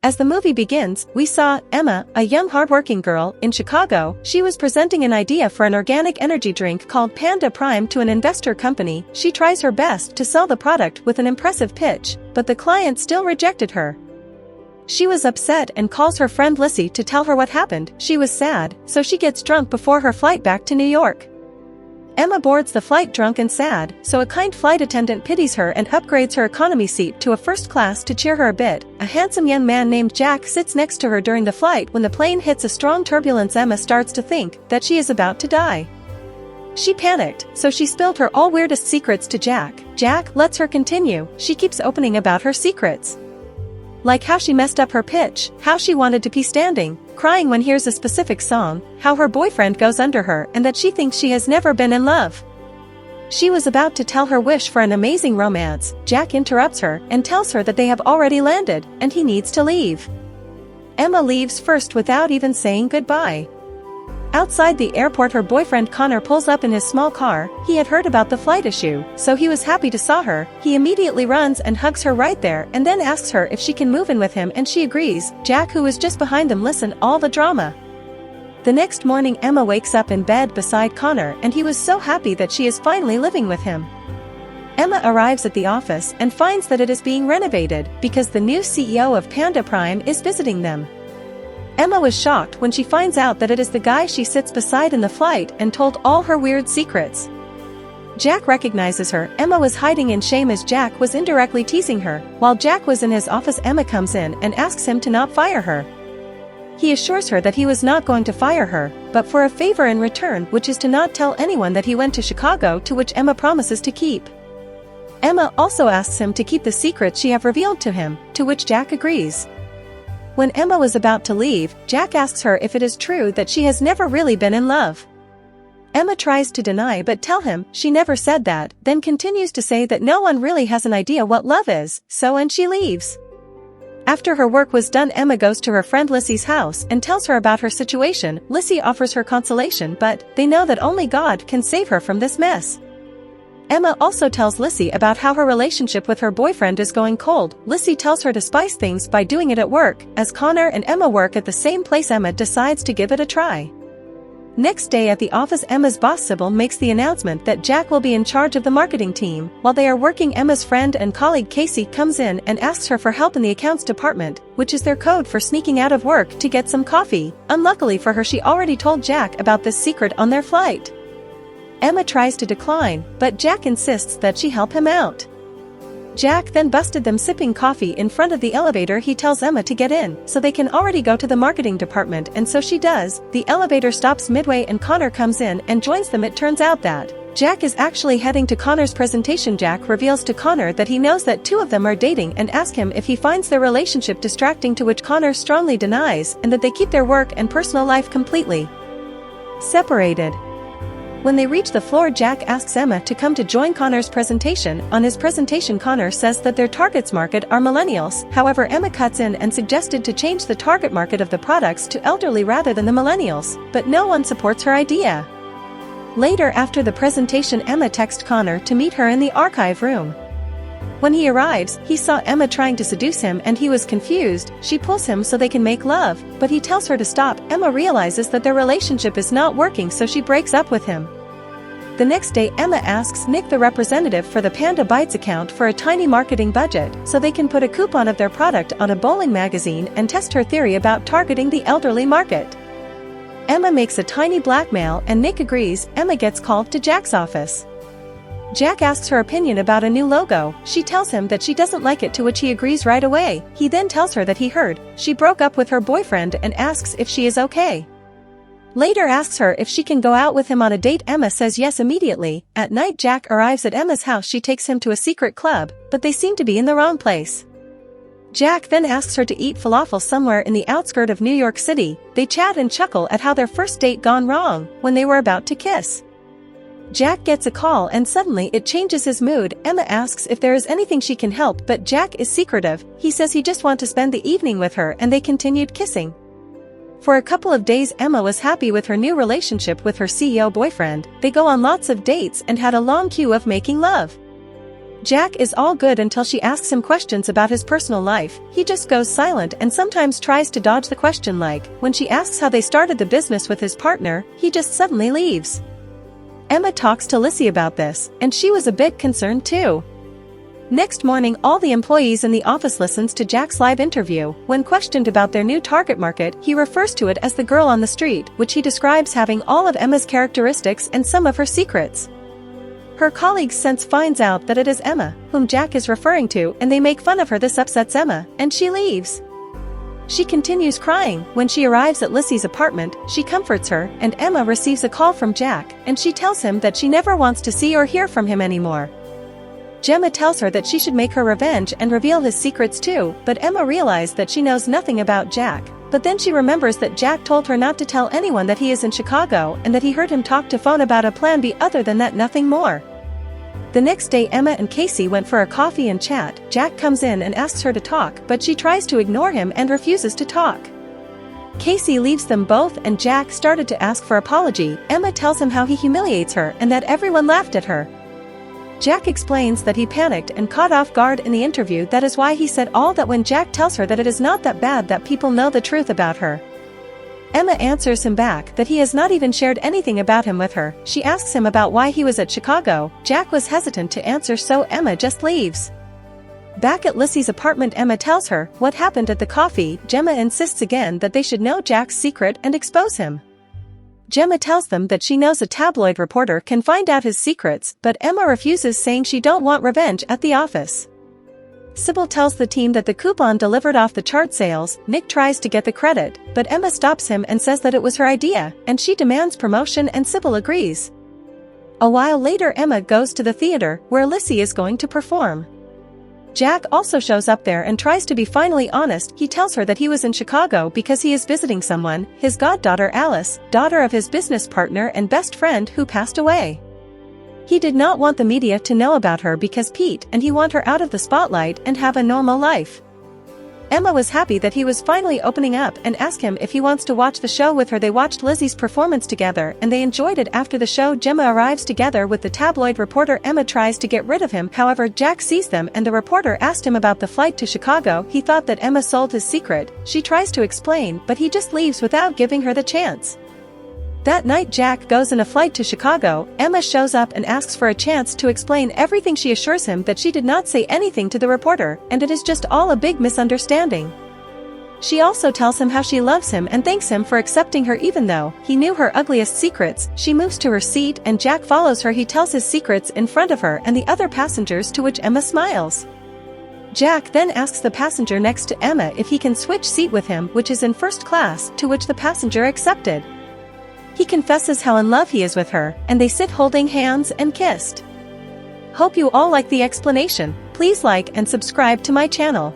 As the movie begins, we saw Emma, a young hardworking girl, in Chicago. She was presenting an idea for an organic energy drink called Panda Prime to an investor company. She tries her best to sell the product with an impressive pitch, but the client still rejected her. She was upset and calls her friend Lissy to tell her what happened. She was sad, so she gets drunk before her flight back to New York. Emma boards the flight drunk and sad, so a kind flight attendant pities her and upgrades her economy seat to a first class to cheer her a bit. A handsome young man named Jack sits next to her during the flight. When the plane hits a strong turbulence, Emma starts to think that she is about to die. She panicked, so she spilled her all weirdest secrets to Jack. Jack lets her continue. She keeps opening about her secrets. Like how she messed up her pitch, how she wanted to pee standing, crying when hears a specific song, how her boyfriend goes under her, and that she thinks she has never been in love. She was about to tell her wish for an amazing romance. Jack interrupts her and tells her that they have already landed, and he needs to leave. Emma leaves first without even saying goodbye. Outside the airport, her boyfriend Connor pulls up in his small car. He had heard about the flight issue, so he was happy to saw her. He immediately runs and hugs her right there and then asks her if she can move in with him, and she agrees. Jack, who was just behind them, listens all the drama. The next morning, Emma wakes up in bed beside Connor, and he was so happy that she is finally living with him. Emma arrives at the office and finds that it is being renovated because the new CEO of Panda Prime is visiting them. Emma was shocked when she finds out that it is the guy she sits beside in the flight and told all her weird secrets. Jack recognizes her. Emma was hiding in shame as Jack was indirectly teasing her. While Jack was in his office, Emma comes in and asks him to not fire her. He assures her that he was not going to fire her, but for a favor in return, which is to not tell anyone that he went to Chicago, to which Emma promises to keep. Emma also asks him to keep the secrets she have revealed to him, to which Jack agrees. When Emma was about to leave, Jack asks her if it is true that she has never really been in love. Emma tries to deny but tell him she never said that, then continues to say that no one really has an idea what love is, and she leaves. After her work was done, Emma goes to her friend Lissy's house and tells her about her situation. Lissy offers her consolation, but they know that only God can save her from this mess. Emma also tells Lissy about how her relationship with her boyfriend is going cold. Lissy tells her to spice things by doing it at work. As Connor and Emma work at the same place, Emma decides to give it a try. Next day at the office, Emma's boss Sybil makes the announcement that Jack will be in charge of the marketing team. While they are working, Emma's friend and colleague Casey comes in and asks her for help in the accounts department, which is their code for sneaking out of work to get some coffee. Unluckily for her, she already told Jack about this secret on their flight. Emma tries to decline, but Jack insists that she help him out. Jack then busted them sipping coffee in front of the elevator. He tells Emma to get in, so they can already go to the marketing department, and so she does. The elevator stops midway and Connor comes in and joins them. It turns out that Jack is actually heading to Connor's presentation. Jack reveals to Connor that he knows that two of them are dating and asks him if he finds their relationship distracting, to which Connor strongly denies, and that they keep their work and personal life completely separated. When they reach the floor, Jack asks Emma to come to join Connor's presentation. On his presentation, Connor says that their target market are millennials. However, Emma cuts in and suggested to change the target market of the products to elderly rather than the millennials, but no one supports her idea. Later, after the presentation, Emma texts Connor to meet her in the archive room. When he arrives, he saw Emma trying to seduce him and he was confused. She pulls him so they can make love, but he tells her to stop. Emma realizes that their relationship is not working, so she breaks up with him. The next day, Emma asks Nick, the representative for the Panda Bytes account, for a tiny marketing budget so they can put a coupon of their product on a bowling magazine and test her theory about targeting the elderly market. Emma makes a tiny blackmail and Nick agrees. Emma gets called to Jack's office. Jack asks her opinion about a new logo. She tells him that she doesn't like it, to which he agrees right away. He then tells her that he heard she broke up with her boyfriend and asks if she is okay. Later asks her if she can go out with him on a date. Emma says yes immediately. At night, Jack arrives at Emma's house. She takes him to a secret club, but they seem to be in the wrong place. Jack then asks her to eat falafel somewhere in the outskirts of New York City. They chat and chuckle at how their first date gone wrong when they were about to kiss. Jack gets a call and suddenly it changes his mood. Emma asks if there is anything she can help, but Jack is secretive. He says he just wants to spend the evening with her, and they continued kissing. For a couple of days, Emma was happy with her new relationship with her CEO boyfriend. They go on lots of dates and had a long queue of making love. Jack is all good until she asks him questions about his personal life. He just goes silent and sometimes tries to dodge the question, like, when she asks how they started the business with his partner, he just suddenly leaves. Emma talks to Lissy about this, and she was a bit concerned too. Next morning, all the employees in the office listens to Jack's live interview. When questioned about their new target market, he refers to it as the girl on the street, which he describes having all of Emma's characteristics and some of her secrets. Her colleagues since finds out that it is Emma, whom Jack is referring to, and they make fun of her. This upsets Emma, and she leaves. She continues crying. When she arrives at Lissy's apartment, she comforts her, and Emma receives a call from Jack, and she tells him that she never wants to see or hear from him anymore. Gemma tells her that she should make her revenge and reveal his secrets too, but Emma realizes that she knows nothing about Jack. But then she remembers that Jack told her not to tell anyone that he is in Chicago and that he heard him talk to phone about a plan B. Other than that, nothing more. The next day, Emma and Casey went for a coffee and chat. Jack comes in and asks her to talk, but she tries to ignore him and refuses to talk. Casey leaves them both and Jack started to ask for apology. Emma tells him how he humiliates her and that everyone laughed at her. Jack explains that he panicked and caught off guard in the interview. That is why he said all that. When Jack tells her that it is not that bad, that people know the truth about her. Emma answers him back that he has not even shared anything about him with her. She asks him about why he was at Chicago. Jack was hesitant to answer, so Emma just leaves. Back at Lissy's apartment, Emma tells her what happened at the coffee. Gemma insists again that they should know Jack's secret and expose him. Gemma tells them that she knows a tabloid reporter can find out his secrets, but Emma refuses, saying she don't want revenge at the office. Sybil tells the team that the coupon delivered off the chart sales. Nick tries to get the credit, but Emma stops him and says that it was her idea, and she demands promotion and Sybil agrees. A while later, Emma goes to the theater, where Lissy is going to perform. Jack also shows up there and tries to be finally honest. He tells her that he was in Chicago because he is visiting someone, his goddaughter Alice, daughter of his business partner and best friend who passed away. He did not want the media to know about her because Pete and he want her out of the spotlight and have a normal life. Emma was happy that he was finally opening up and asked him if he wants to watch the show with her. They watched Lizzie's performance together and they enjoyed it. After the show, Gemma arrives together with the tabloid reporter. Emma tries to get rid of him, however Jack sees them and the reporter asked him about the flight to Chicago. He thought that Emma sold his secret. She tries to explain, but he just leaves without giving her the chance. That night, Jack goes in a flight to Chicago. Emma shows up and asks for a chance to explain everything. She assures him that she did not say anything to the reporter, and it is just all a big misunderstanding. She also tells him how she loves him and thanks him for accepting her even though he knew her ugliest secrets. She moves to her seat and Jack follows her. He tells his secrets in front of her and the other passengers, to which Emma smiles. Jack then asks the passenger next to Emma if he can switch seat with him, which is in first class, to which the passenger accepted. He confesses how in love he is with her, and they sit holding hands and kissed. Hope you all like the explanation. Please like and subscribe to my channel.